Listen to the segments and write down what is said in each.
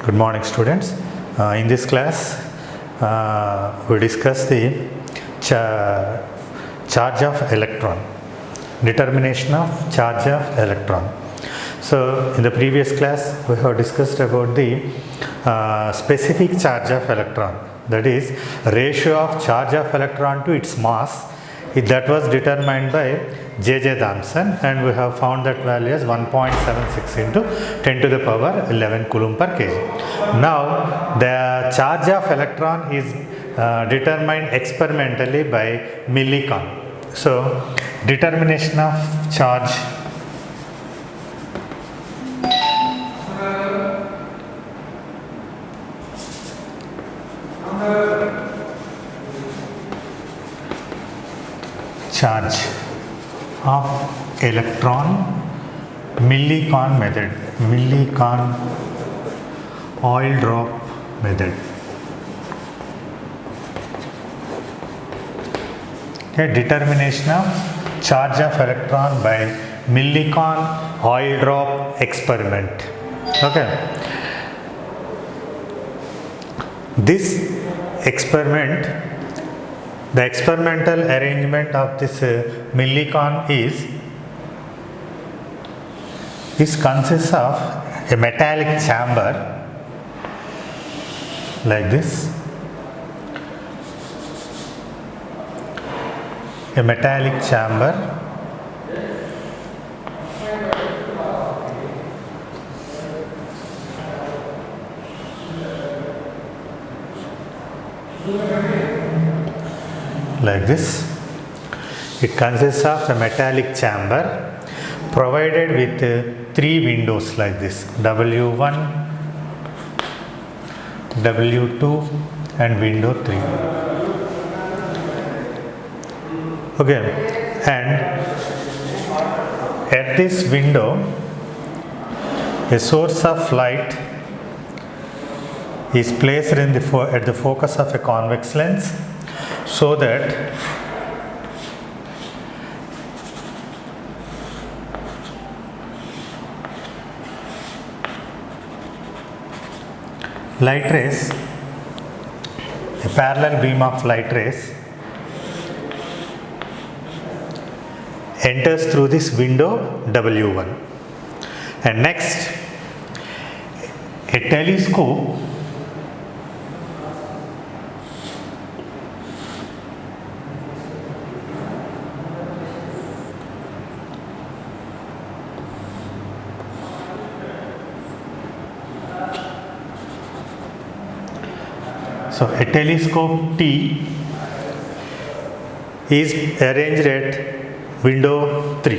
Good morning, students. In this class, we discuss the charge of electron, determination of charge of electron. So, in the previous class, we have discussed about the specific charge of electron, that is, ratio of charge of electron to its mass. That was determined by J.J. Thomson, and we have found that value as 1.76 into 10 to the power 11 coulomb per kg. Now, the charge of electron is determined experimentally by Millikan. So, determination of charge of electron, Millikan method, Millikan oil drop method. Okay, determination of charge of electron by Millikan oil drop experiment. Okay, this experiment, the experimental arrangement of this Millikan is consists of a metallic chamber like this, a metallic chamber like this. It consists of a metallic chamber provided with three windows like this, W1, W2 and window 3. Okay, and at this window a source of light is placed in at the focus of a convex lens, so that light rays, a parallel beam of light rays enters through this window W1, and next a telescope a telescope T is arranged at window 3,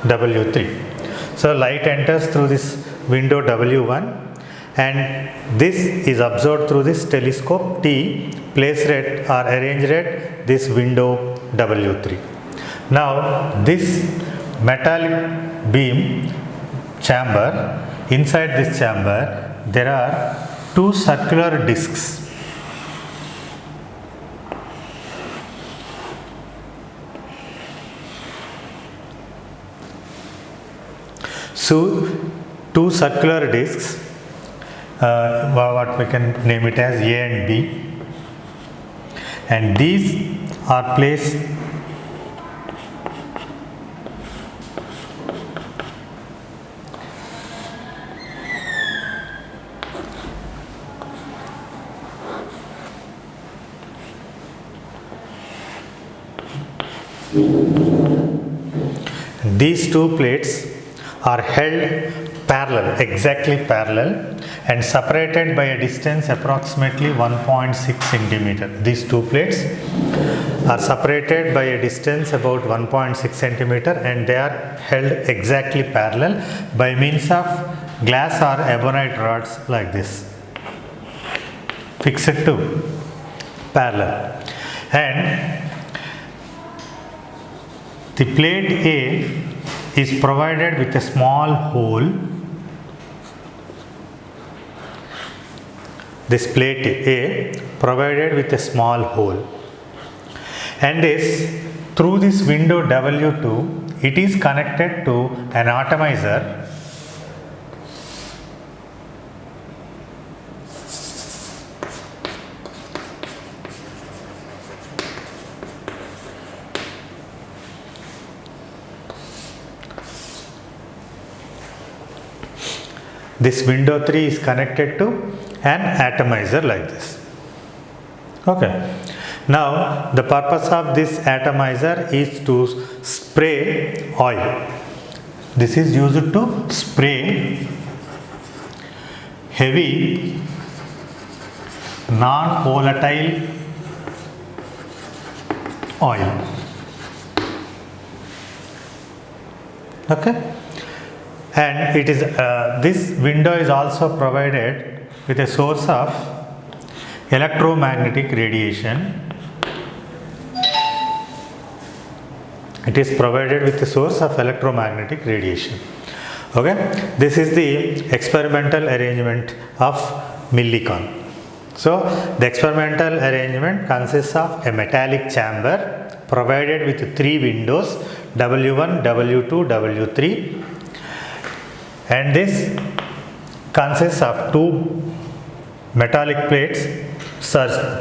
W3. So, light enters through this window W1 and this is observed through this telescope T placed at or arranged at this window W3. Now, this metallic beam chamber, inside this chamber there are two circular discs. So, two circular discs, what we can name it as A and B, and these are placed these two plates are held parallel, exactly parallel, and separated by a distance approximately 1.6 centimeter. These two plates are separated by a distance about 1.6 centimeter and they are held exactly parallel by means of glass or ebonite rods like this, fixed to parallel. And the plate A is provided with a small hole. This plate A provided with a small hole, and is through this window W2 it is connected to an atomizer This window 3 is connected to an atomizer like this. Okay. Now the purpose of this atomizer is to spray oil. This is used to spray heavy non-volatile oil. Okay. And it is this window is also provided with a source of electromagnetic radiation. It is provided with a source of electromagnetic radiation. Okay, this is the experimental arrangement of Millicon. So the experimental arrangement consists of a metallic chamber provided with 3 windows, W1, W2, W3, and this consists of 2 metallic plates,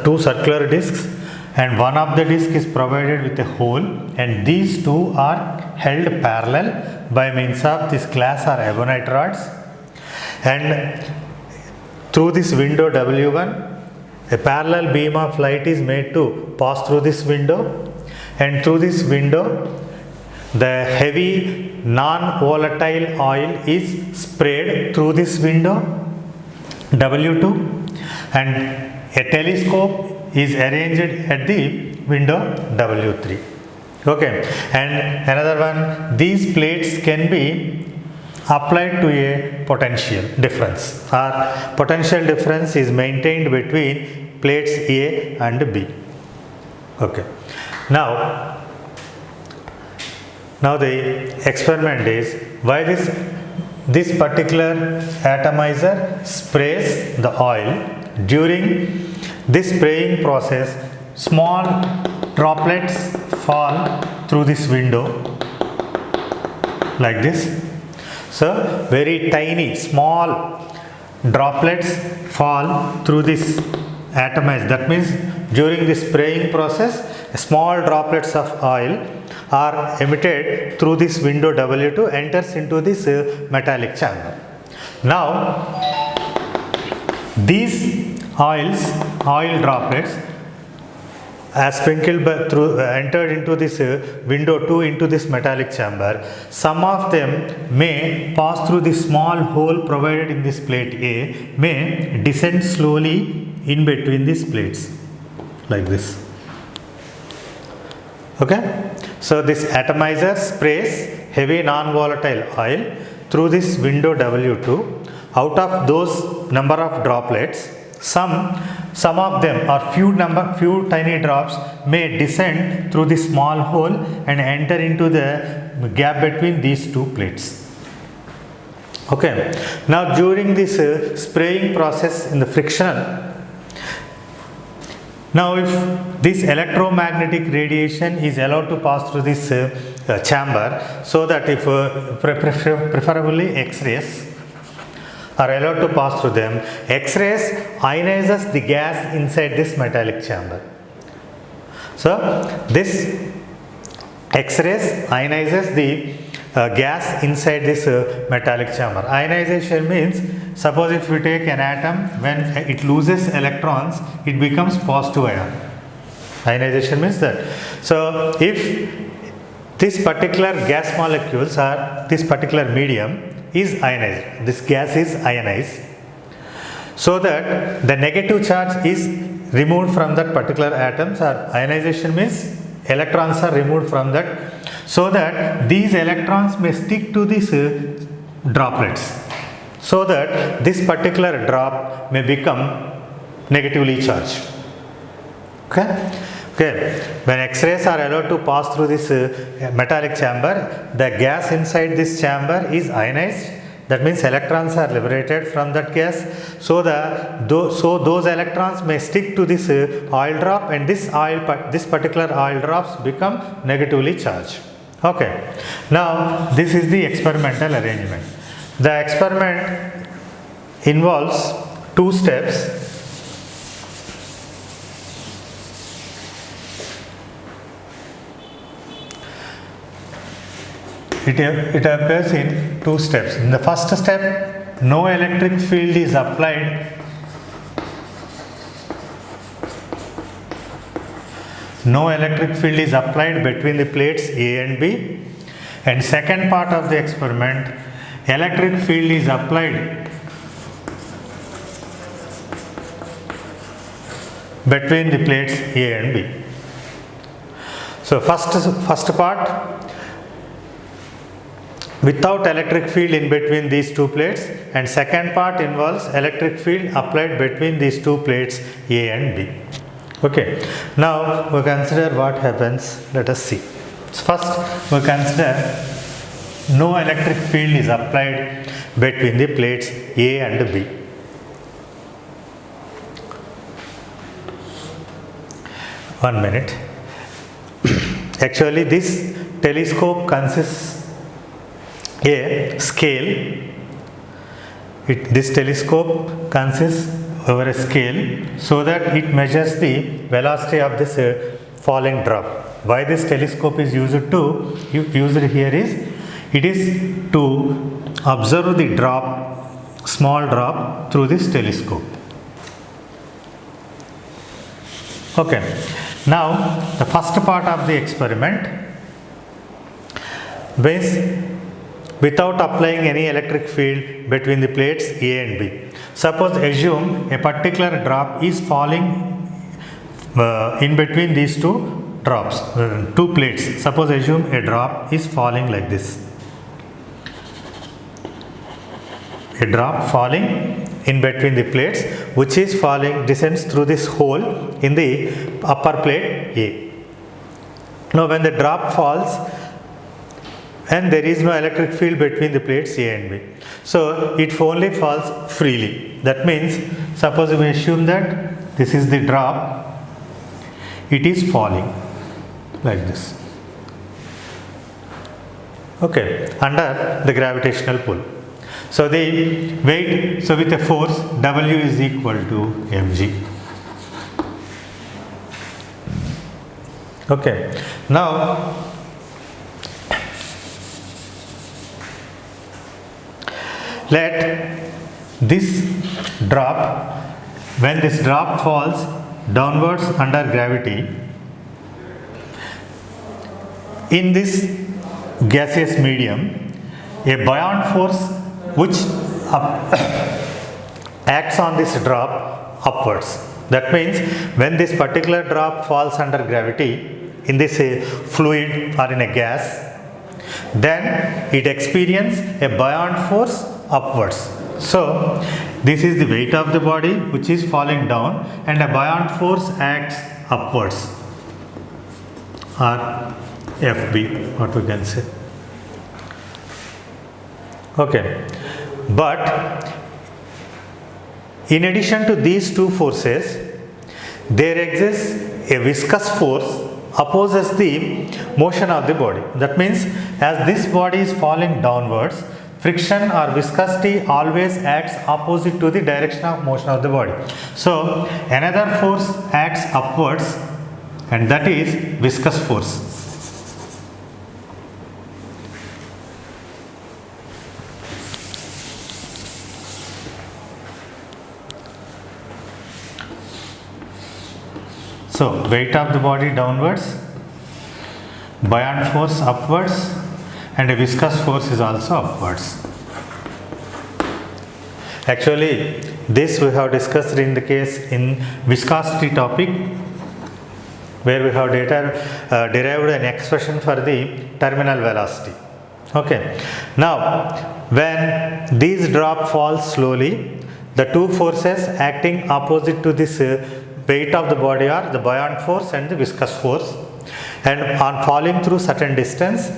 2 circular discs, and one of the disc is provided with a hole, and these 2 are held parallel by means of this glass or ebonite rods, and through this window W1 a parallel beam of light is made to pass through this window, and through this window the heavy non-volatile oil is sprayed through this window W2, and a telescope is arranged at the window W3. Okay, and another one, these plates can be applied to a potential difference, or potential difference is maintained between plates A and B. Okay, now the experiment is why this particular atomizer sprays the oil. During this spraying process, small droplets fall through this window like this. So very tiny small droplets fall through this atomizer. That means during the spraying process, small droplets of oil are emitted through this window W2, enters into this metallic chamber. Now these oil droplets as sprinkled through entered into this window 2 into this metallic chamber. Some of them may pass through the small hole provided in this plate A, may descend slowly in between these plates like this. Okay, so this atomizer sprays heavy non-volatile oil through this window W2. Out of those number of droplets, some of them or few tiny drops may descend through the small hole and enter into the gap between these 2 plates. Okay, now during this spraying process in the frictional, now if this electromagnetic radiation is allowed to pass through this chamber, so that if preferably X-rays are allowed to pass through them, X-rays ionizes the gas inside this metallic chamber. So this X-rays ionizes the gas inside this metallic chamber. Ionization means, suppose if we take an atom, when it loses electrons, it becomes positive ion. Ionization means that. So if this particular gas molecules or this particular medium is ionized, this gas is ionized, so that the negative charge is removed from that particular atoms, or ionization means electrons are removed from that, so that these electrons may stick to these droplets, so that this particular drop may become negatively charged. Okay, when X-rays are allowed to pass through this metallic chamber, the gas inside this chamber is ionized. That means electrons are liberated from that gas, so those electrons may stick to this oil drop, and this particular oil drops become negatively charged. Okay, now this is the experimental arrangement. The experiment involves 2 steps. It occurs in 2 steps. In the first step, no electric field is applied, no electric field is applied between the plates A and B, and second part of the experiment, electric field is applied between the plates A and B. So first part, without electric field in between these two plates, and second part involves electric field applied between these two plates A and B. Okay, now we consider what happens. Let us see. First we consider no electric field is applied between the plates A and B. One minute. Actually this telescope consists a scale. This telescope consists over a scale so that it measures the velocity of this falling drop. Why this telescope is used here is, it is to observe the drop, small drop through this telescope. Okay, now the first part of the experiment, without applying any electric field between the plates A and B. Suppose assume a particular drop is falling in between these two drops, two plates. Suppose assume a drop is falling like this. A drop falling in between the plates, which is descends through this hole in the upper plate A. Now when the drop falls, and there is no electric field between the plates A and B, so it only falls freely. That means, suppose we assume that this is the drop, it is falling like this, okay, under the gravitational pull. So the weight, so with a force W is equal to mg. Okay, now let this drop, when this drop falls downwards under gravity in this gaseous medium, a buoyant force which acts on this drop upwards. That means when this particular drop falls under gravity in this fluid or in a gas, then it experiences a buoyant force upwards. So this is the weight of the body which is falling down, and a buoyant force acts upwards, or FB, what we can say. Okay, but in addition to these two forces, there exists a viscous force opposes the motion of the body. That means as this body is falling downwards, friction or viscosity always acts opposite to the direction of motion of the body. So another force acts upwards, and that is viscous force. So weight of the body downwards, buoyant force upwards, and a viscous force is also upwards. Actually, this we have discussed in the case in viscosity topic, where we have derived an expression for the terminal velocity. Okay. Now, when these drop falls slowly, the two forces acting opposite to this weight of the body are the buoyant force and the viscous force, and on falling through certain distance,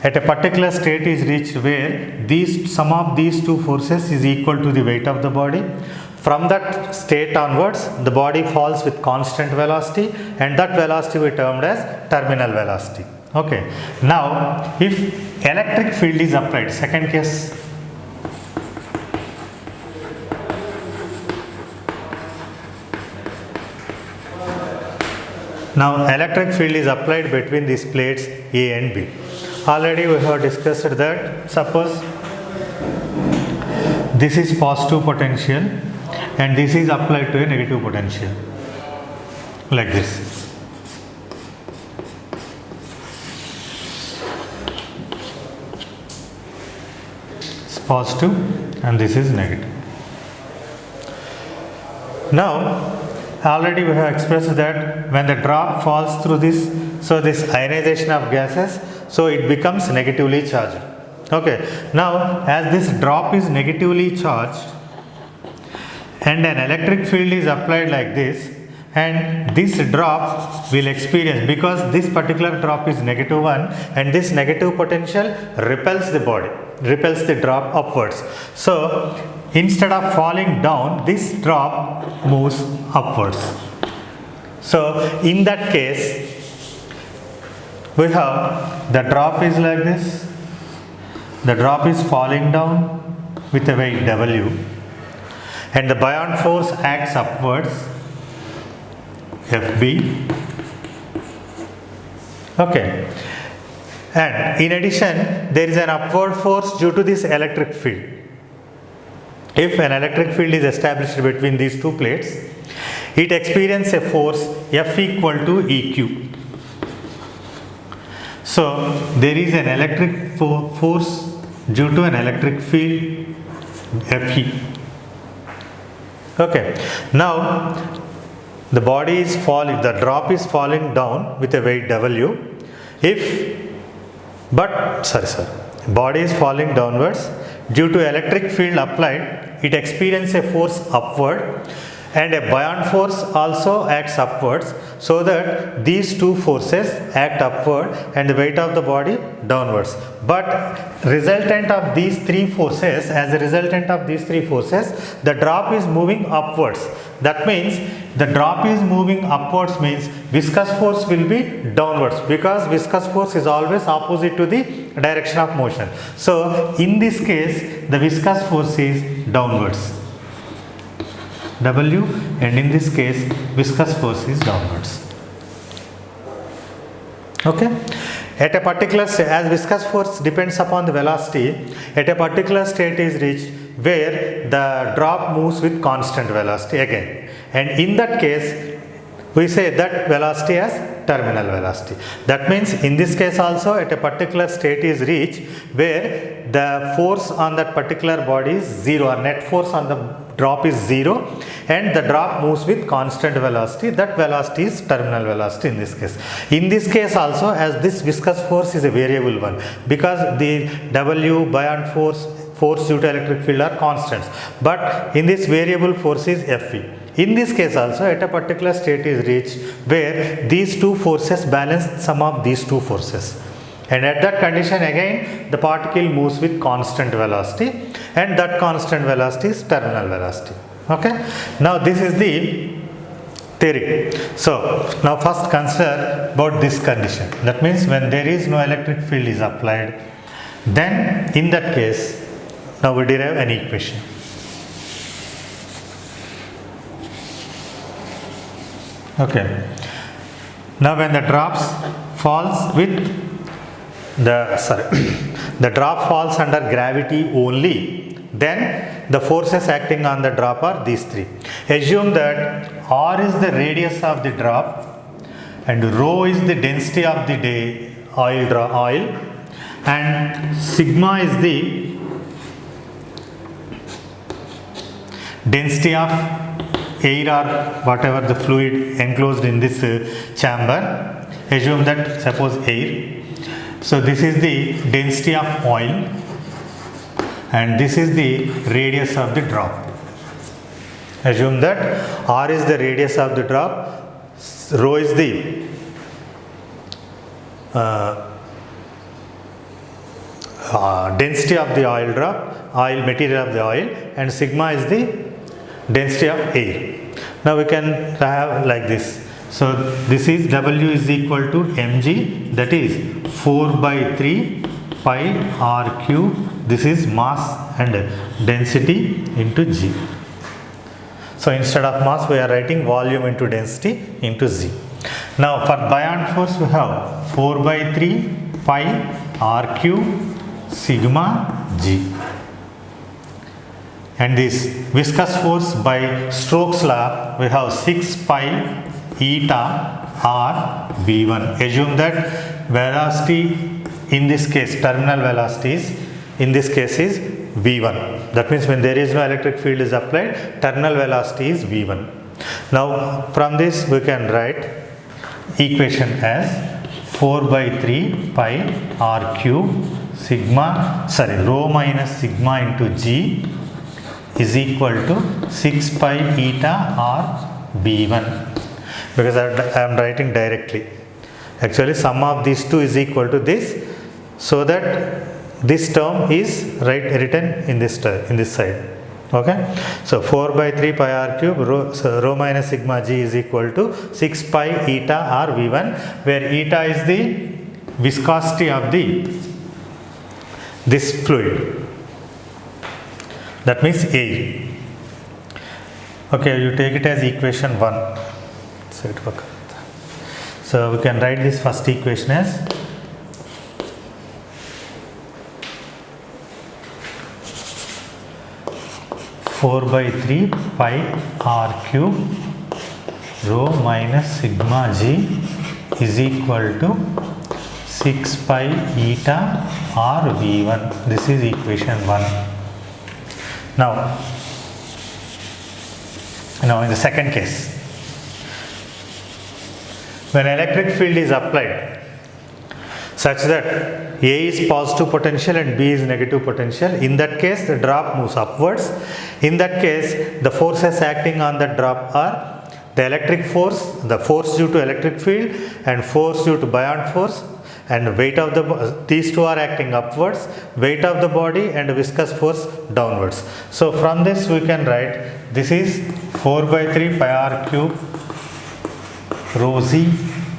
at a particular state is reached where sum of these two forces is equal to the weight of the body. From that state onwards, the body falls with constant velocity, and that velocity we termed as terminal velocity. Okay. Now, if electric field is applied, second case. Now, electric field is applied between these plates A and B. Already we have discussed that. Suppose this is positive potential and this is applied to a negative potential, like this. It's positive and this is negative. Now already we have expressed that when the drop falls through this, so this ionization of gases, so it becomes negatively charged. Okay, now as this drop is negatively charged and an electric field is applied like this, and this drop will experience, because this particular drop is negative 1 and this negative potential repels the body, repels the drop upwards. So instead of falling down, this drop moves upwards. So in that case, we have the drop is like this, the drop is falling down with a weight W, and the buoyant force acts upwards, Fb. Okay, and in addition there is an upward force due to this electric field. If an electric field is established between these two plates, it experiences a force F equal to Eq. So there is an electric force due to an electric field Fe. Okay, now the body is falling, the drop is falling down with a weight W. Body is falling downwards. Due to electric field applied, it experiences a force upward, and a buoyant force also acts upwards, so that these two forces act upward and the weight of the body downwards. But resultant of these three forces, as a resultant of these three forces, the drop is moving upwards. That means the drop is moving upwards means viscous force will be downwards, because viscous force is always opposite to the direction of motion. So in this case the viscous force is downwards, W, and in this case viscous force is downwards. Okay, at a particular state, as viscous force depends upon the velocity, at a particular state is reached where the drop moves with constant velocity again, and in that case we say that velocity as terminal velocity. That means in this case also at a particular state is reached where the force on that particular body is 0, or net force on the drop is 0, and the drop moves with constant velocity. That velocity is terminal velocity in this case. In this case also, as this viscous force is a variable one, because the W, buoyant force due to electric field are constants, but in this variable force is Fe. In this case also at a particular state is reached where these two forces balance sum of these two forces, and at that condition again the particle moves with constant velocity, and that constant velocity is terminal velocity. Okay, now this is the theory. So now first consider about this condition. That means when there is no electric field is applied, then in that case now we derive an equation. Okay, now when the drops falls with the drop falls under gravity only, then the forces acting on the drop are these three. Assume that R is the radius of the drop and rho is the density of the oil, and sigma is the density of air or whatever the fluid enclosed in this chamber. Assume that suppose air. So this is the density of oil and this is the radius of the drop. Assume that R is the radius of the drop, rho is the density of the oil drop, material of the oil, and sigma is the density of air. Now we can have like this. So this is W is equal to mg, that is 4/3 pi r cube. This is mass and density into g. So instead of mass we are writing volume into density into z. Now for buoyant force we have 4/3 pi r cube sigma g. and this viscous force by Stokes law, we have 6 pi eta r v1. Assume that velocity in this case, terminal velocities in this case is v1. That means when there is no electric field is applied, terminal velocity is v1. Now from this we can write equation as 4 by 3 pi r cube rho minus sigma into g is equal to 6 pi eta r v1, because I am writing directly. Actually sum of these two is equal to this, so that this term is written in this side. Okay, so 4 by 3 pi r cube rho minus sigma g is equal to 6 pi eta r v1, where eta is the viscosity of this fluid, that means air. Okay, you take it as equation 1. So we can write this first equation as 4 by 3 pi r cube rho minus sigma g is equal to 6 pi eta r v1. This is equation 1. Now in the second case, when electric field is applied such that A is positive potential and B is negative potential, in that case the drop moves upwards. In that case, the forces acting on the drop are the electric force, the force due to electric field, and force due to buoyant force, and weight of these two are acting upwards, weight of the body and viscous force downwards. So from this we can write this is 4 by 3 pi r cube rho z,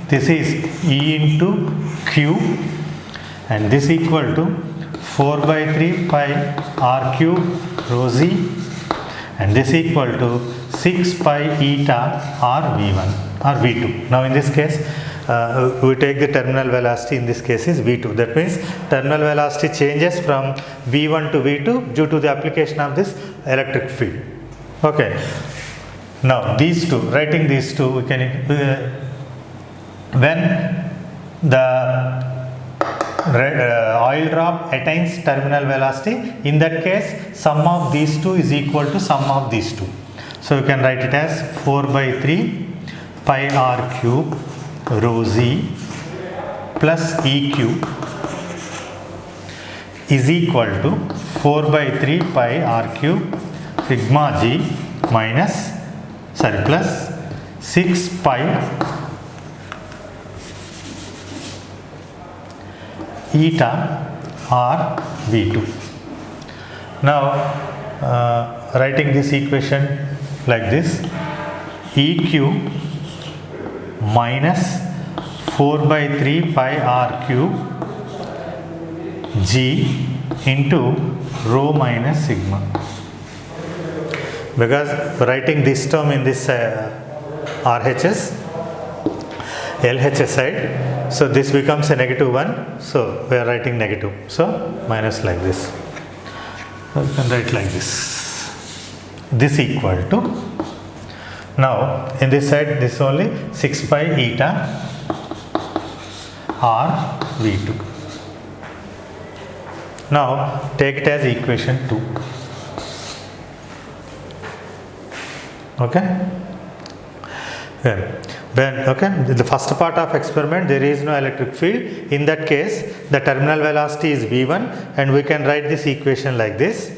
this is E into Q, and this equal to 4 by 3 pi r cube rho z, and this equal to 6 pi eta r v1 or v2. Now in this case we take the terminal velocity, in this case is v2. That means terminal velocity changes from v1 to v2 due to the application of this electric field. Okay. Now these two, writing these two, we can when the oil drop attains terminal velocity, in that case sum of these two is equal to sum of these two. So you can write it as 4 by 3 pi r cube rho z plus EQ is equal to 4 by 3 pi r cube sigma g plus 6 pi eta r v2. Now writing this equation like this, EQ minus 4 by 3 pi r cube g into rho minus sigma, because writing this term in this RHS LHS side, so this becomes a negative 1, so we are writing negative, so minus like this. So you can write like this equal to, now in this side this only 6 pi eta r v2. Now take it as equation 2. Okay. When the first part of experiment there is no electric field, in that case the terminal velocity is v1 and we can write this equation like this,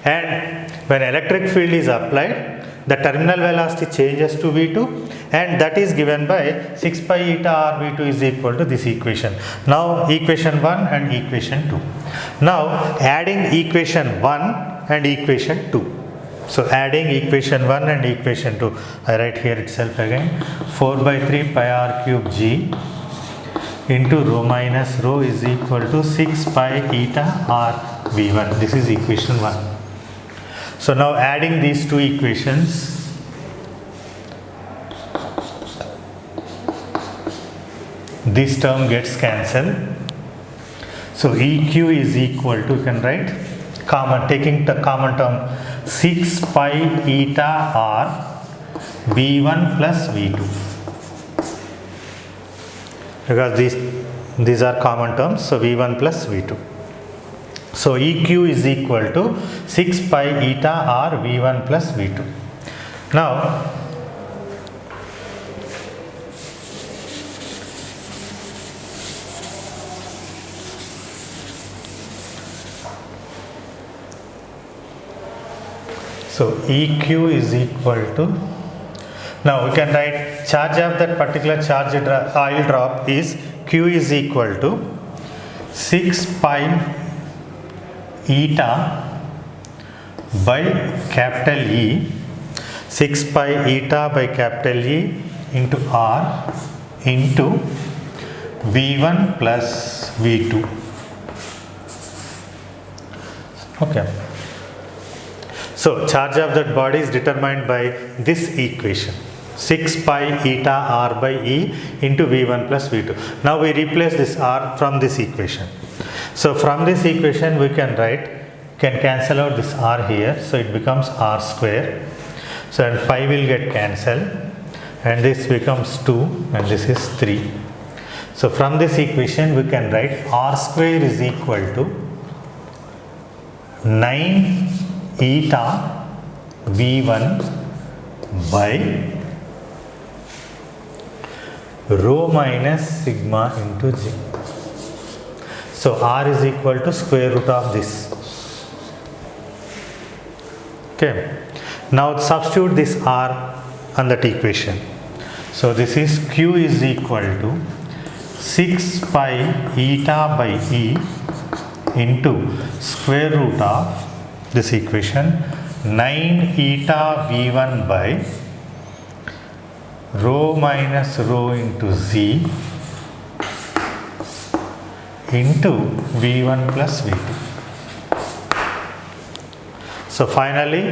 and when electric field is applied the terminal velocity changes to v2, and that is given by 6 pi eta r v2 is equal to this equation. Now equation 1 and equation 2. Now adding equation 1 and equation 2. So adding equation 1 and equation 2, I write here itself again, 4 by 3 pi r cube g into rho minus rho is equal to 6 pi eta r v1. This is equation 1. So now adding these two equations, this term gets cancelled. So EQ is equal to, you can write common, taking the common term 6 pi eta r v1 plus v2, because these are common terms, so v1 plus v2. So EQ is equal to 6 pi eta r v1 plus v2. Now so EQ is equal to, now we can write charge of that particular oil drop is Q is equal to 6 pi eta by capital E, 6 pi eta by capital E into R into V1 plus V2. Okay. So charge of that body is determined by this equation, 6 pi eta r by E into V1 plus V2. Now we replace this r from this equation. So from this equation we can cancel out this r here, so it becomes r square. So and 5 will get cancelled, and this becomes 2 and this is 3. So from this equation we can write r square is equal to 9 eta V1 by rho minus sigma into G. So R is equal to square root of this. Okay. Now substitute this R on that equation. So this is Q is equal to 6 pi eta by E into square root of this equation 9 eta V1 by rho minus rho into Z into V1 plus V2. So finally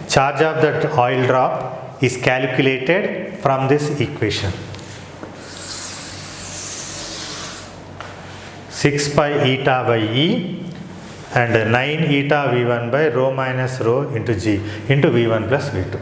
charge of that oil drop is calculated from this equation, 6 pi eta by E and 9 eta V1 by rho minus rho into G into V1 plus V2.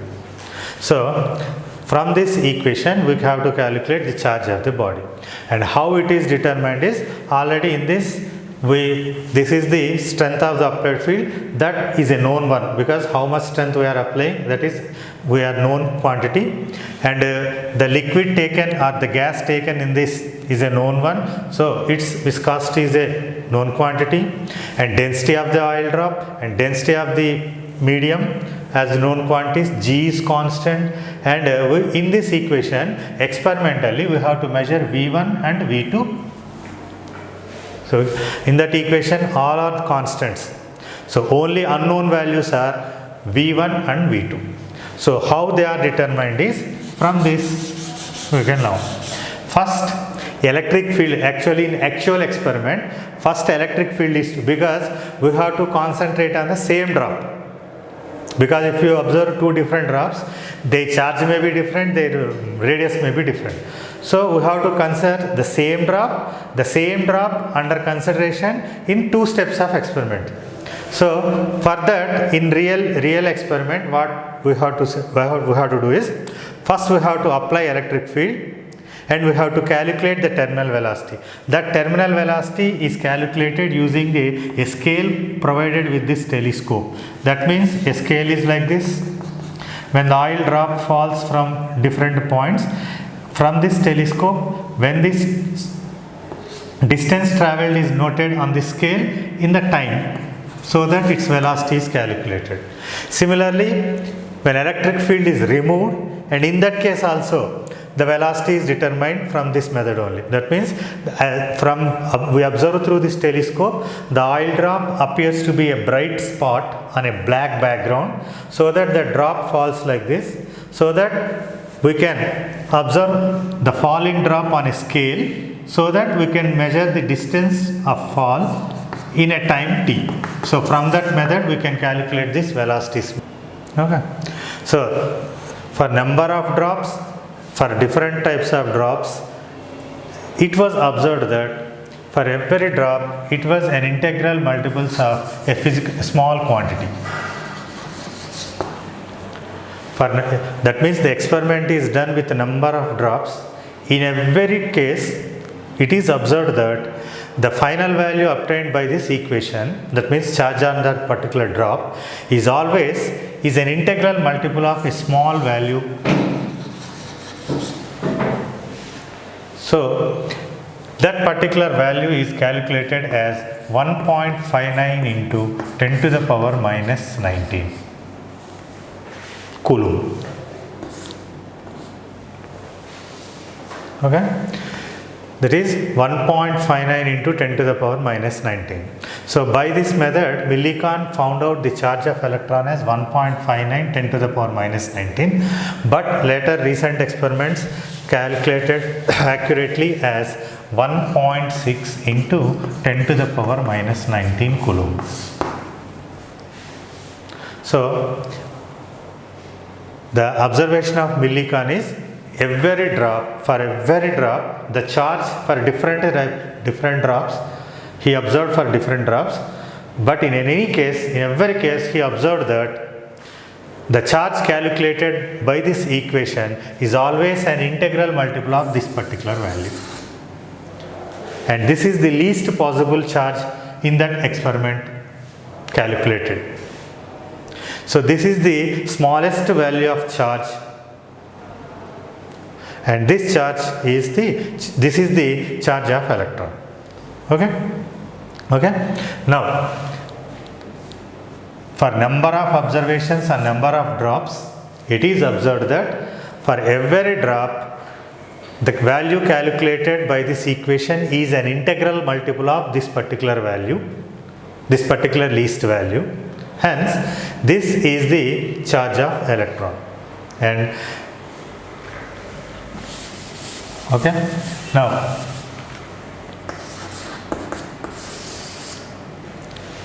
So from this equation we have to calculate the charge of the body, and how it is determined is already in this this is the strength of the applied field, that is a known one, because how much strength we are applying, that is we are known quantity, and the liquid taken or the gas taken in this is a known one, so its viscosity is a known quantity, and density of the oil drop and density of the medium as known quantities. G is constant, and in this equation experimentally we have to measure V1 and V2. So in that equation all are constants, so only unknown values are V1 and V2. So how they are determined is from this we can now first electric field, actually in actual experiment first electric field is because we have to concentrate on the same drop, because if you observe two different drops, their charge may be different, their radius may be different. So we have to consider the same drop under consideration in two steps of experiment. So for that in real experiment what we have to do is, first we have to apply electric field and we have to calculate the terminal velocity. That terminal velocity is calculated using a scale provided with this telescope. That means a scale is like this. When the oil drop falls from different points from this telescope, when this distance traveled is noted on the scale in the time, so that its velocity is calculated. Similarly, when electric field is removed, and in that case also the velocity is determined from this method only. That means we observe through this telescope, the oil drop appears to be a bright spot on a black background, so that the drop falls like this, so that we can observe the falling drop on a scale, so that we can measure the distance of fall in a time t. So from that method we can calculate this velocities. Okay. So for number of drops, for different types of drops, it was observed that for every drop it was an integral multiples of a small quantity. that means the experiment is done with a number of drops. In every case, it is observed that the final value obtained by this equation, that means charge on that particular drop, is always an integral multiple of a small value. So that particular value is calculated as 1.59 into 10 to the power minus 19 Coulomb. Okay, that is 1.59 into 10 to the power minus 19. So by this method, Millikan found out the charge of electron as 1.59 10 to the power minus 19, but later recent experiments calculated accurately as 1.6 into 10 to the power minus 19 Coulomb. So the observation of Millikan is for every drop, the charge for different drops, he observed for different drops, but in every case, he observed that the charge calculated by this equation is always an integral multiple of this particular value. And this is the least possible charge in that experiment calculated. So this is the smallest value of charge, and this is the charge of electron. Okay. Now, for number of observations and number of drops, it is observed that for every drop, the value calculated by this equation is an integral multiple of this particular value, this particular least value. Hence, this is the charge of electron. And okay, now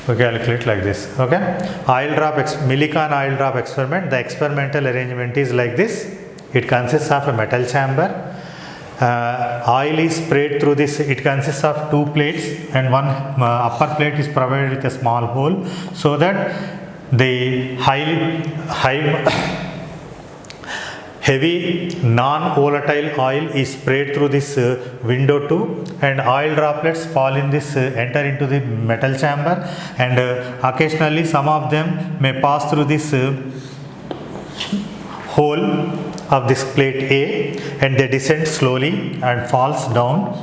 we calculate like this. Okay, Millikan oil drop experiment. The experimental arrangement is like this. It consists of a metal chamber. Oil is sprayed through this. It consists of two plates, and one upper plate is provided with a small hole, so that the heavy non-volatile oil is sprayed through this window tube, and oil droplets fall in this enter into the metal chamber, and occasionally some of them may pass through this hole of this plate A, and they descend slowly and falls down.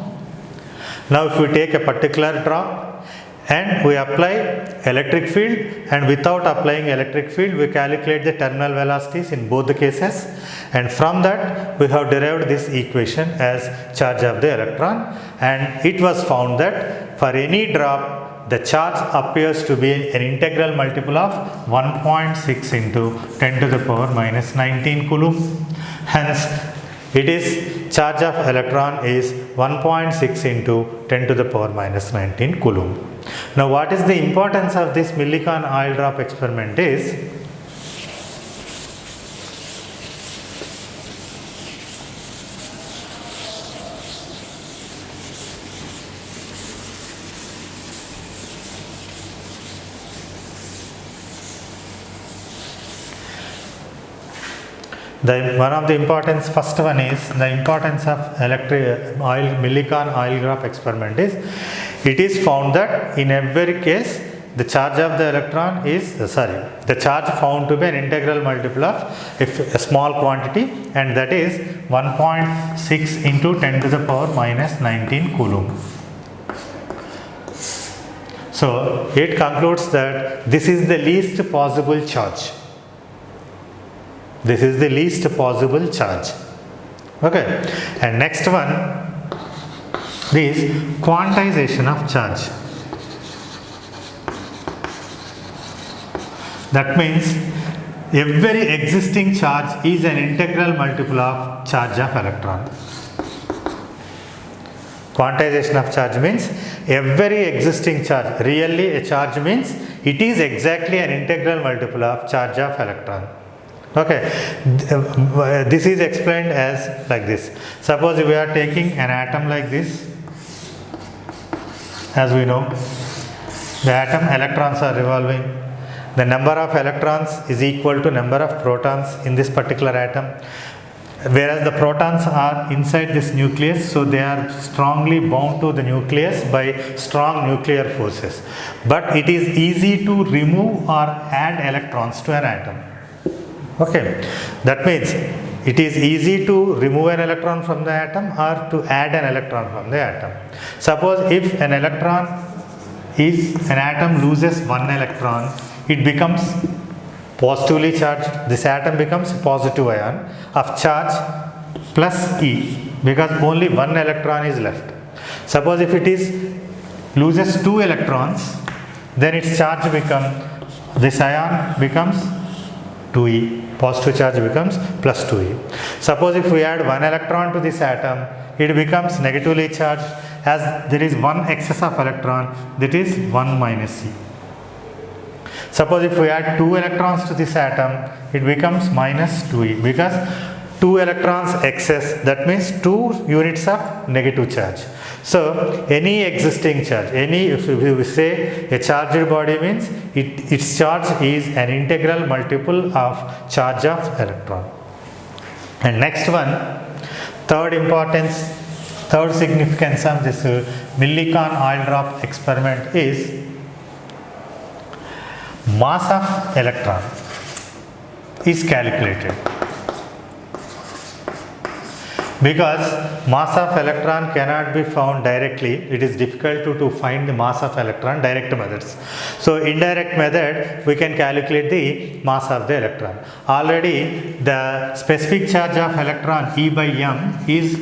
Now if we take a particular drop and we apply electric field, and without applying electric field we calculate the terminal velocities in both the cases, and from that we have derived this equation as charge of the electron, and it was found that for any drop the charge appears to be an integral multiple of 1.6 into 10 to the power minus 19 Coulomb. Hence, it is charge of electron is 1.6 into 10 to the power minus 19 Coulomb. Now, what is the importance of this Millikan oil drop experiment is, first one is the importance of Millikan oil drop experiment is, it is found that in every case the charge of the electron is, the charge found to be an integral multiple of a small quantity, and that is 1.6 into 10 to the power minus 19 Coulomb. So it concludes that this is the least possible charge. This is the least possible charge. Okay, and next one is quantization of charge. That means every existing charge is an integral multiple of charge of electron. Quantization of charge means every existing charge, really a charge means it is exactly an integral multiple of charge of electron. Okay, this is explained as like this. Suppose we are taking an atom like this. As we know, the atom electrons are revolving, the number of electrons is equal to number of protons in this particular atom, whereas the protons are inside this nucleus, so they are strongly bound to the nucleus by strong nuclear forces. But it is easy to remove or add electrons to an atom. Okay, that means it is easy to remove an electron from the atom or to add an electron from the atom. Suppose if an atom loses one electron, it becomes positively charged. This atom becomes positive ion of charge plus E, because only one electron is left. Suppose if it loses two electrons, then its charge this ion becomes 2E. Positive charge becomes plus 2E. Suppose if we add one electron to this atom, it becomes negatively charged, as there is one excess of electron, that is 1 minus E. Suppose if we add 2 electrons to this atom, it becomes minus 2E, because 2 electrons excess, that means 2 units of negative charge. So any existing charge, if we say a charged body, means its charge is an integral multiple of charge of electron. And next one, third significance of this Millikan oil drop experiment is mass of electron is calculated. Because mass of electron cannot be found directly, it is difficult to find the mass of electron direct methods. So indirect method, we can calculate the mass of the electron. Already the specific charge of electron E by m is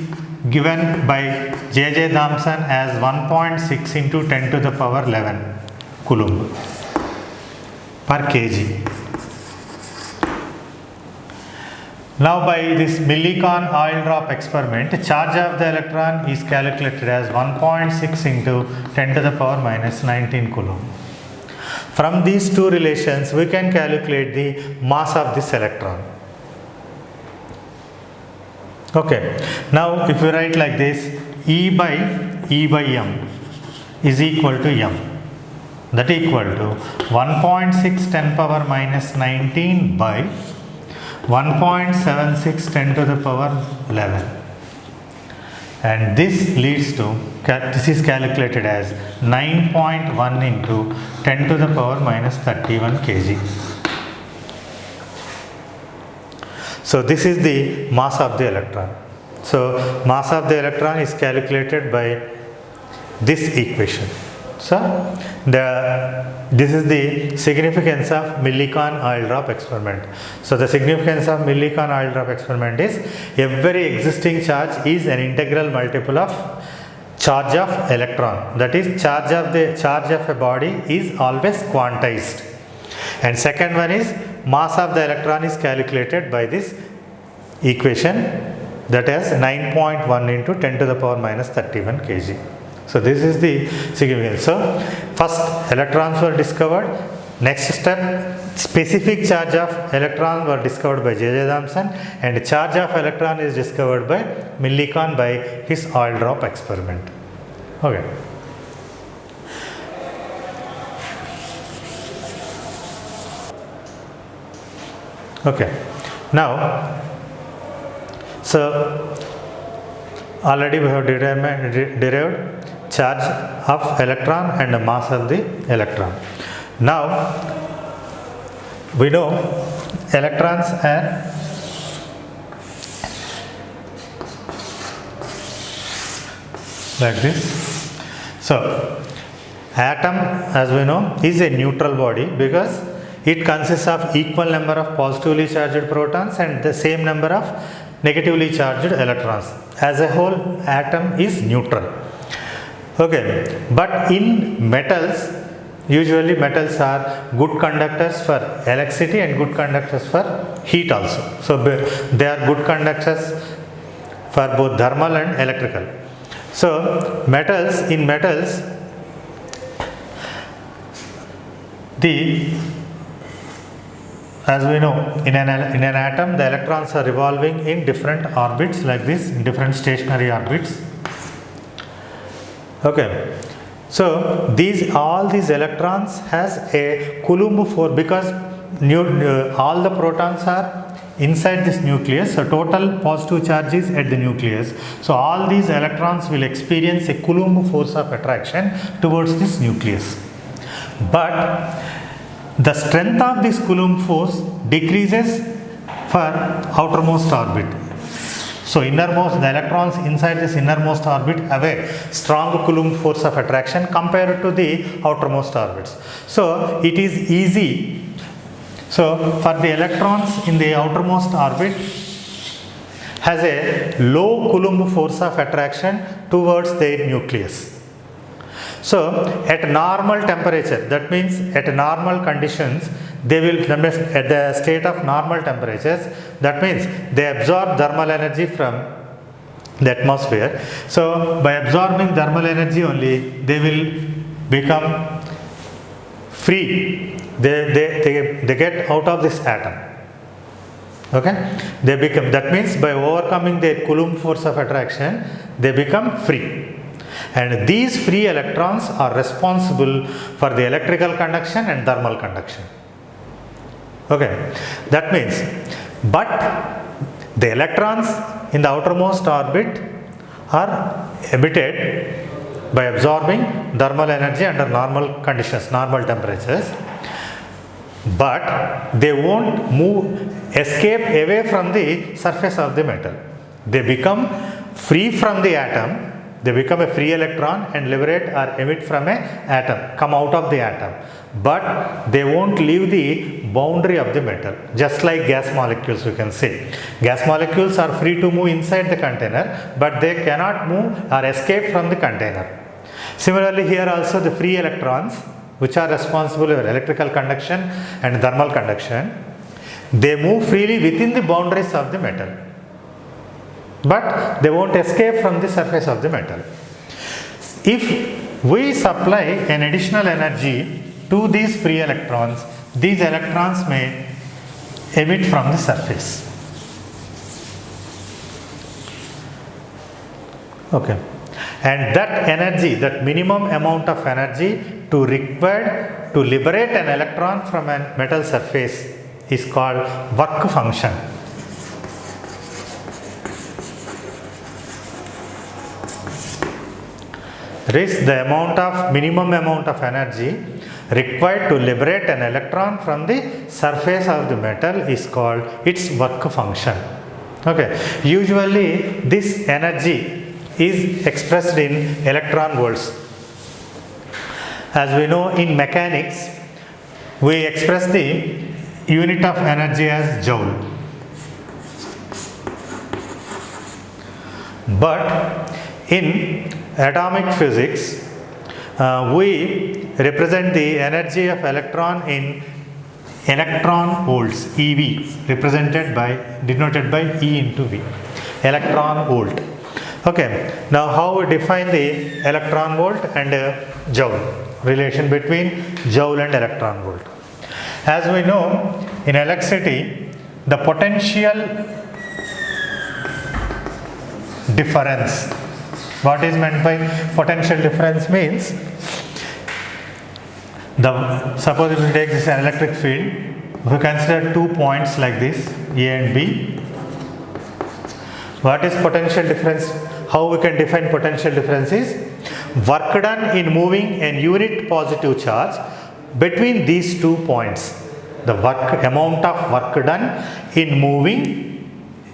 given by J.J. Thomson as 1.6 into 10 to the power 11 coulomb per kg. Now by this Millikan oil drop experiment, charge of the electron is calculated as 1.6 into 10 to the power minus 19 coulomb. From these two relations, we can calculate the mass of this electron. Okay. Now if we write like this, E by m is equal to m. That equal to 1.6 10 power minus 19 by 1.76 10 to the power 11, and this leads to, this is calculated as 9.1 into 10 to the power minus 31 kg. So this is the mass of the electron. So mass of the electron is calculated by this equation. So this is the significance of Millikan oil drop experiment. So the significance of Millikan oil drop experiment is every existing charge is an integral multiple of charge of electron. That is, charge of a body is always quantized. And second one is mass of the electron is calculated by this equation, that is 9.1 into 10 to the power minus 31 kg. So this is the significance. So first electrons were discovered. Next step, specific charge of electron were discovered by J.J. Thomson, and charge of electron is discovered by Millikan by his oil drop experiment. Okay. Okay. Now, so already we have derived charge of electron and the mass of the electron. Now we know electrons are like this. So atom, as we know, is a neutral body because it consists of equal number of positively charged protons and the same number of negatively charged electrons. As a whole, atom is neutral. Okay, but in metals, usually metals are good conductors for electricity and good conductors for heat also. So they are good conductors for both thermal and electrical. So in metals, as we know, in an atom, the electrons are revolving in different orbits like this, in different stationary orbits. Okay, So all these electrons has a Coulomb force because all the protons are inside this nucleus, so total positive charge is at the nucleus. So all these electrons will experience a Coulomb force of attraction towards this nucleus. But the strength of this Coulomb force decreases for outermost orbit. So the electrons inside this innermost orbit have a strong Coulomb force of attraction compared to the outermost orbits. So it is easy. So for the electrons in the outermost orbit has a low Coulomb force of attraction towards their nucleus. So at normal temperature, that means at normal conditions, they will, at the state of normal temperatures, that means they absorb thermal energy from the atmosphere. So by absorbing thermal energy only, they will become free. They get out of this atom. Okay, they become, that means by overcoming their Coulomb force of attraction, they become free. And these free electrons are responsible for the electrical conduction and thermal conduction. Okay, that means, but the electrons in the outermost orbit are emitted by absorbing thermal energy under normal conditions, normal temperatures, but they won't escape away from the surface of the metal. They become free from the atom. They become a free electron and liberate or emit from a atom, come out of the atom. But they won't leave the boundary of the metal, just like gas molecules you can say. Gas molecules are free to move inside the container, but they cannot move or escape from the container. Similarly here also the free electrons, which are responsible for electrical conduction and thermal conduction, they move freely within the boundaries of the metal, but they won't escape from the surface of the metal. If we supply an additional energy to these free electrons, these electrons may emit from the surface. Okay, and that energy, that minimum amount of energy required to liberate an electron from a metal surface is called work function. Is the minimum amount of energy required to liberate an electron from the surface of the metal is called its work function. Okay, usually this energy is expressed in electron volts. As we know, in mechanics we express the unit of energy as joule, but in atomic physics we represent the energy of electron in electron volts, EV, denoted by E into V, electron volt. Okay, now how we define the electron volt and joule, relation between joule and electron volt. As we know, in electricity the potential difference, what is meant by potential difference means, suppose if we take this electric field, we consider 2 points like this, A and B. What is potential difference? How we can define potential difference is work done in moving an unit positive charge between these 2 points. The amount of work done in moving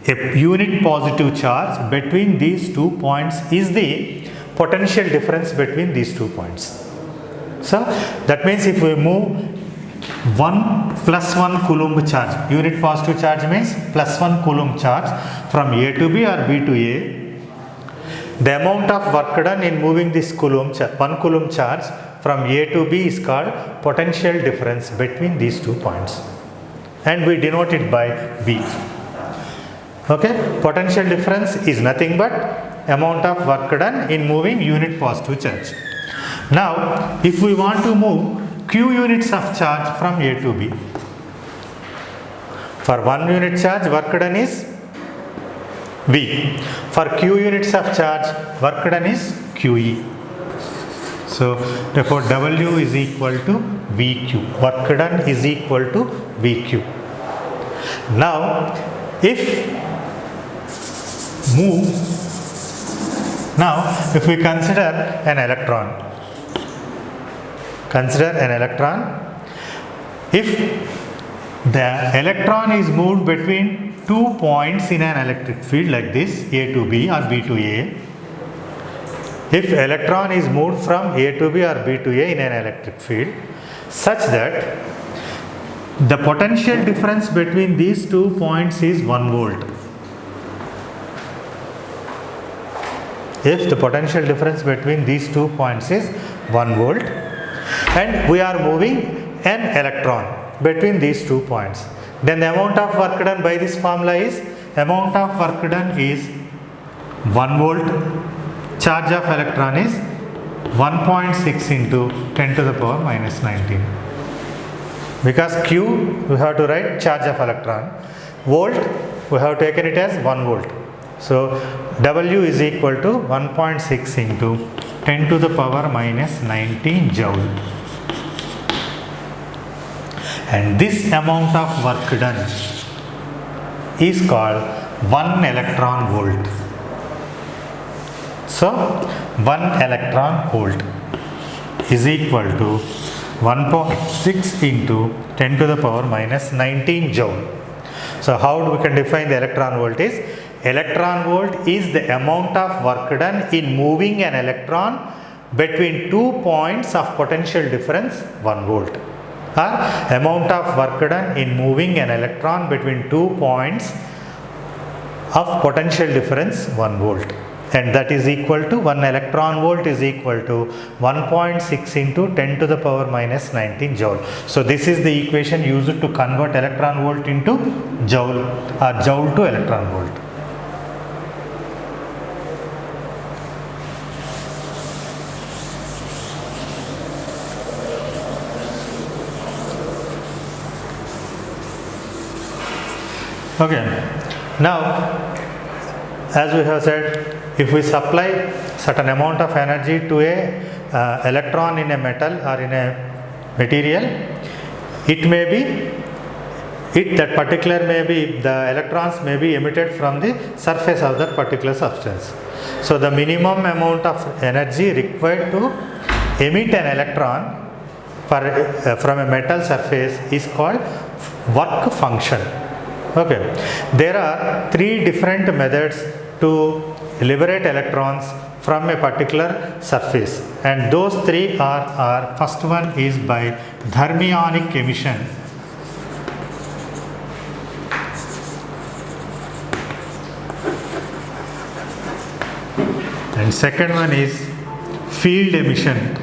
a unit positive charge between these 2 points is the potential difference between these 2 points. So that means if we move 1 plus 1 Coulomb charge, unit positive charge means plus 1 Coulomb charge from A to B or B to A, the amount of work done in moving this 1 Coulomb charge from A to B is called potential difference between these 2 points, and we denote it by V. Okay, potential difference is nothing but amount of work done in moving unit positive charge. Now if we want to move Q units of charge from A to B, for 1 unit charge work done is V. For Q units of charge work done is QE. So therefore W is equal to VQ. Work done is equal to VQ. Now if we consider an electron, if the electron is moved between 2 points in an electric field like this, A to B or B to A, if electron is moved from A to B or B to A in an electric field such that the potential difference between these 2 points is 1 volt. If the potential difference between these 2 points is 1 volt and we are moving an electron between these 2 points, then the amount of work done by this formula is 1 volt, charge of electron is 1.6 into 10 to the power minus 19. Because Q we have to write charge of electron, volt we have taken it as 1 volt. So W is equal to 1.6 into 10 to the power minus 19 joule. And this amount of work done is called 1 electron volt. So 1 electron volt is equal to 1.6 into 10 to the power minus 19 joule. So how we can define the electron volt is, electron volt is the amount of work done in moving an electron between 2 points of potential difference 1 volt, or amount of work done in moving an electron between 2 points of potential difference 1 volt, and that is equal to 1 electron volt is equal to 1.6 into 10 to the power minus 19 joule. So this is the equation used to convert electron volt into joule or joule to electron volt. Okay, now as we have said, if we supply certain amount of energy to a electron in a metal or in a material, it may be, that particular may be, the electrons may be emitted from the surface of that particular substance. So the minimum amount of energy required to emit an electron from a metal surface is called work function. Okay, there are 3 different methods to liberate electrons from a particular surface, and those 3 are first one is by thermionic emission, and second one is field emission,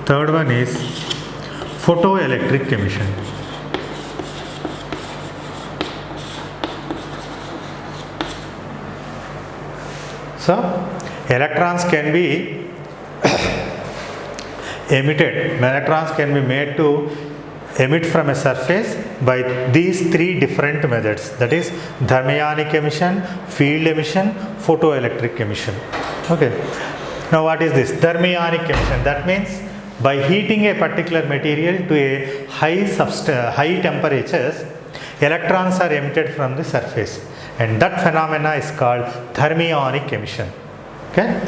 third one is photoelectric emission. So electrons can be emitted, electrons can be made to emit from a surface by these 3 different methods, that is thermionic emission, field emission, photoelectric emission. Okay, now what is this thermionic emission? That means by heating a particular material to a high temperatures, electrons are emitted from the surface, and that phenomena is called thermionic emission. Okay,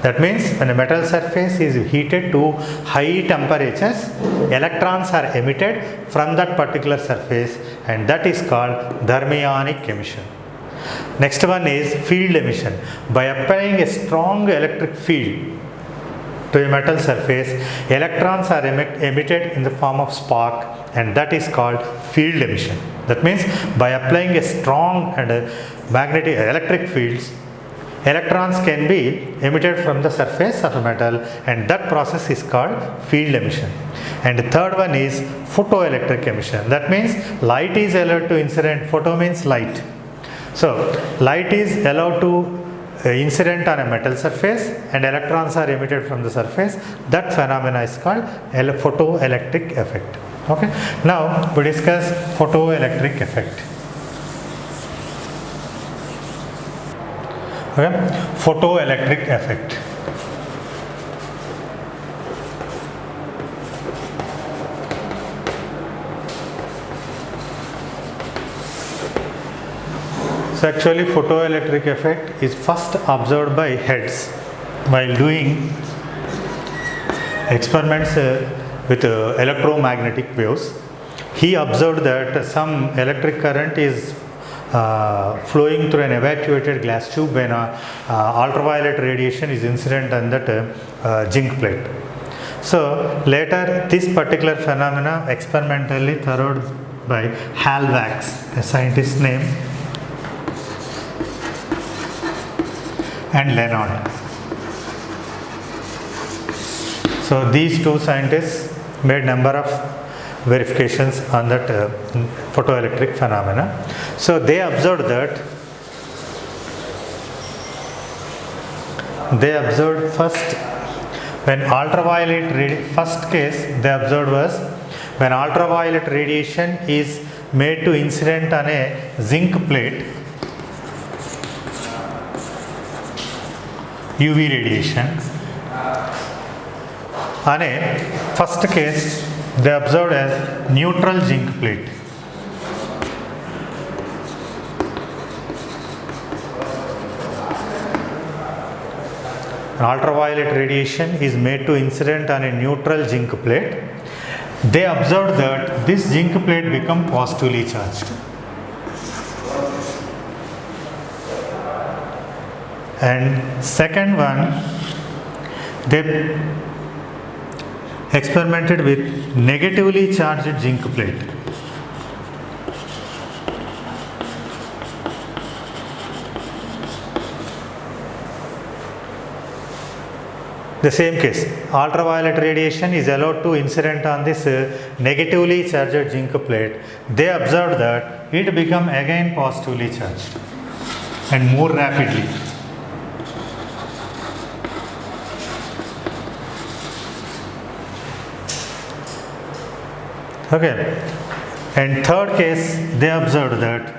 that means when a metal surface is heated to high temperatures, electrons are emitted from that particular surface, and that is called thermionic emission. Next one is field emission. By applying a strong electric field to a metal surface, electrons are emitted in the form of spark, and that is called field emission. That means by applying a strong and magnetic electric fields, electrons can be emitted from the surface of a metal, and that process is called field emission. And the third one is photoelectric emission. That means light is allowed to incident. Photo means light. So light is allowed to incident on a metal surface, and electrons are emitted from the surface. That phenomena is called photoelectric effect. Okay, now we discuss photoelectric effect. Okay? Photoelectric effect. So actually photoelectric effect is first observed by Hertz while doing experiments with electromagnetic waves. He observed that some electric current is flowing through an evacuated glass tube when ultraviolet radiation is incident on that zinc plate. So later this particular phenomena experimentally thorough by Halbwachs, a scientist name, and Lenard. So these two scientists made number of verifications on that photoelectric phenomena. So they observed first when ultraviolet first case they observed was when ultraviolet radiation is made to incident on a zinc plate, UV radiation. On a first case they observed as neutral zinc plate. Ultraviolet radiation is made to incident on a neutral zinc plate. They observed that this zinc plate become positively charged. And second one, they experimented with negatively charged zinc plate. The same case, ultraviolet radiation is allowed to incident on this negatively charged zinc plate. They observed that it become again positively charged and more rapidly. Okay, and third case they observed that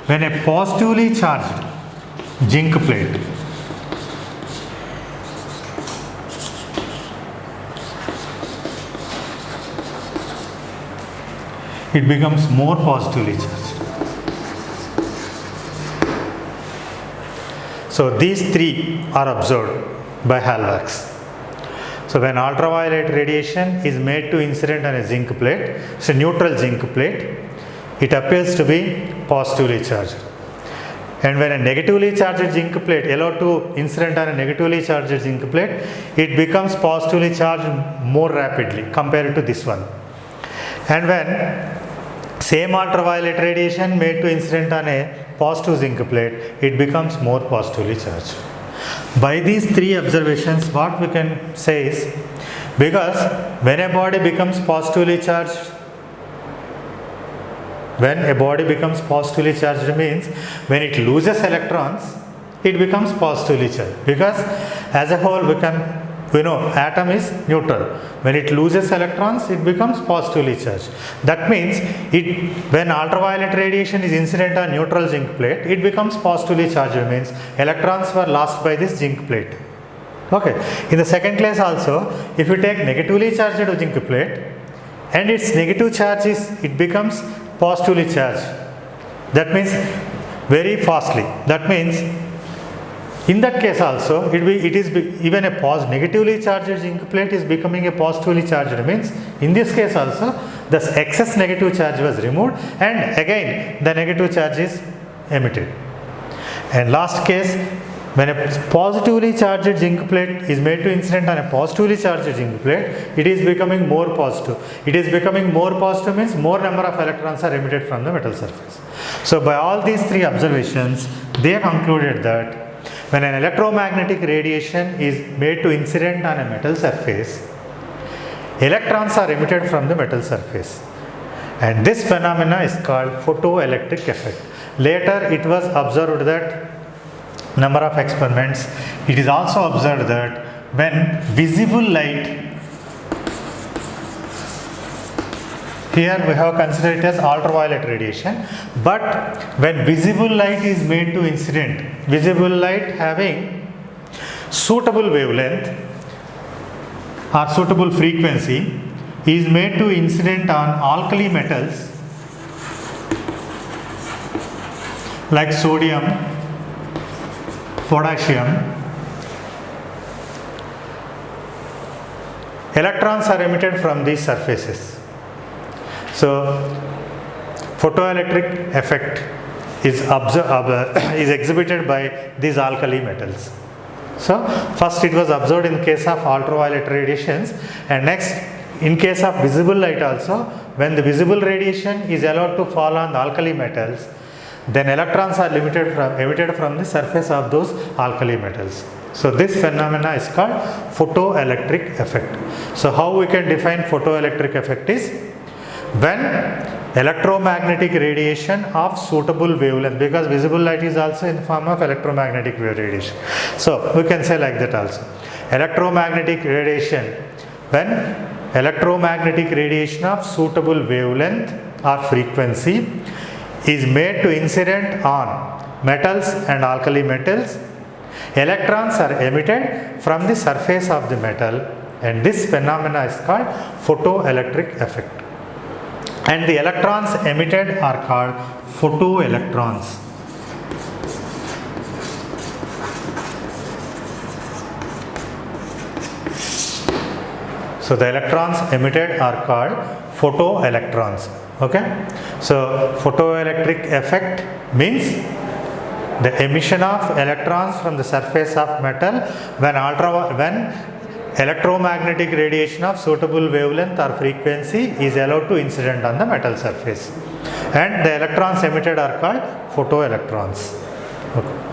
when a positively charged zinc plate it becomes more positively charged. So these three are observed by Halbwachs. So when ultraviolet radiation is made to incident on a zinc plate, it's a neutral zinc plate, it appears to be positively charged. And when a negatively charged zinc plate allowed to incident on a negatively charged zinc plate, it becomes positively charged more rapidly compared to this one. And when same ultraviolet radiation made to incident on a positive zinc plate, it becomes more positively charged. By these three observations, what we can say is, because when a body becomes positively charged, means when it loses electrons, it becomes positively charged. Because as a whole, we know atom is neutral. When it loses electrons, it becomes positively charged. That means when ultraviolet radiation is incident on neutral zinc plate, it becomes positively charged. Means electrons were lost by this zinc plate. Okay. In the second case also, if you take negatively charged zinc plate and its negative charge it becomes positively charged. That means very fastly. That means in that case also, even a negatively charged zinc plate is becoming a positively charged. Means in this case also, the excess negative charge was removed and again the negative charge is emitted. And last case, when a positively charged zinc plate is made to incident on a positively charged zinc plate, it is becoming more positive. It is becoming more positive means more number of electrons are emitted from the metal surface. So by all these three observations, they concluded that when an electromagnetic radiation is made to incident on a metal surface, electrons are emitted from the metal surface. And this phenomena is called photoelectric effect. Later it was observed that number of experiments, it is also observed that when visible light Here we have considered it as ultraviolet radiation, but when visible light is made to incident, visible light having suitable wavelength or suitable frequency is made to incident on alkali metals like sodium, potassium. Electrons are emitted from these surfaces. So, photoelectric effect is exhibited by these alkali metals. So, first it was observed in case of ultraviolet radiations, and next in case of visible light also, when the visible radiation is allowed to fall on the alkali metals, then electrons are emitted from the surface of those alkali metals. So, this phenomena is called photoelectric effect. So, how we can define photoelectric effect is when electromagnetic radiation of suitable wavelength, because visible light is also in form of electromagnetic wave radiation. So, we can say like that also. Electromagnetic radiation, when electromagnetic radiation of suitable wavelength or frequency is made to incident on metals and alkali metals, electrons are emitted from the surface of the metal, and this phenomena is called photoelectric effect. And the electrons emitted are called photoelectrons. So, the electrons emitted are called photoelectrons. Okay. So, photoelectric effect means the emission of electrons from the surface of metal when electromagnetic radiation of suitable wavelength or frequency is allowed to incident on the metal surface, and the electrons emitted are called photoelectrons. Okay.